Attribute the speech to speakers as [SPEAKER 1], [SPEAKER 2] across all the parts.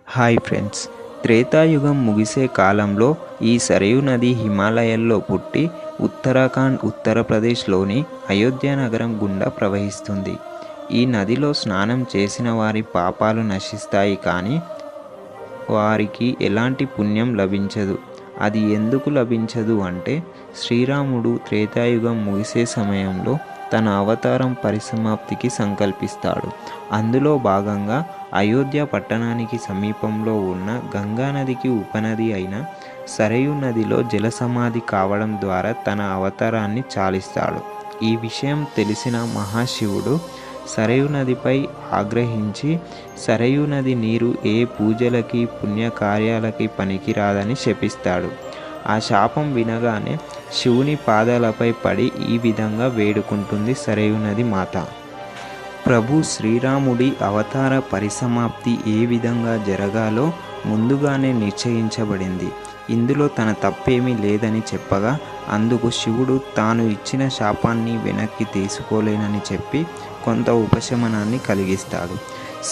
[SPEAKER 1] Hi friends, Treta Yuga ముగిసే కాలంలో ఈ సరయూ నది హిమాలయాల్లో పుట్టి ఉత్తరాఖండ్, ఉత్తరప్రదేశ్లోని అయోధ్య నగరం గుండా ప్రవహిస్తుంది. ఈ నదిలో స్నానం చేసిన వారి పాపాలు నశిస్తాయి, కానీ వారికి ఎలాంటి పుణ్యం లభించదు. అది ఎందుకు లభించదు అంటే, శ్రీరాముడు త్రేతాయుగం ముగిసే సమయంలో తన అవతారం పరిసమాప్తికి సంకల్పిస్తాడు. అందులో భాగంగా అయోధ్య పట్టణానికి సమీపంలో ఉన్న గంగానదికి ఉపనది అయిన సరయూ నదిలో జలసమాధి కావడం ద్వారా తన అవతారాన్ని చాలిస్తాడు. ఈ విషయం తెలిసిన మహాశివుడు సరయూ నదిపై ఆగ్రహించి, సరయూ నది నీరు ఏ పూజలకి పుణ్యకార్యాలకి పనికిరాదని శపిస్తాడు. ఆ శాపం వినగానే శివుని పాదాలపై పడి ఈ విధంగా వేడుకుంటుంది సరయూ నది మాత. ప్రభు శ్రీరాముడి అవతార పరిసమాప్తి ఏ విధంగా జరగాలో ముందుగానే నిశ్చయించబడింది. ఇందులో తన తప్పేమీ లేదని చెప్పగా, అందుకు శివుడు తాను ఇచ్చిన శాపాన్ని వెనక్కి తీసుకోలేనని చెప్పి కొంత ఉపశమనాన్ని కలిగిస్తాడు.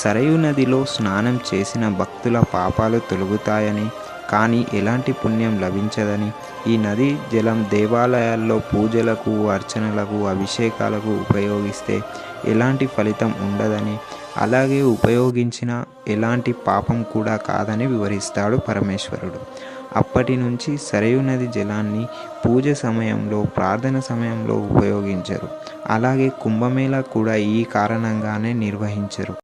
[SPEAKER 1] సరయూ నదిలో స్నానం చేసిన భక్తుల పాపాలు తొలగుతాయని, కానీ ఎలాంటి పుణ్యం లభించదని, ఈ నది జలం దేవాలయాల్లో పూజలకు, అర్చనలకు, అభిషేకాలకు ఉపయోగిస్తే ఎలాంటి ఫలితం ఉండదని, అలాగే ఉపయోగించిన ఎలాంటి పాపం కూడా కాదని వివరిస్తాడు పరమేశ్వరుడు. అప్పటి నుంచి సరయూ నది జలాన్ని పూజ సమయంలో, ప్రార్థన సమయంలో ఉపయోగించరు. అలాగే కుంభమేళా కూడా ఈ కారణంగానే నిర్వహించరు.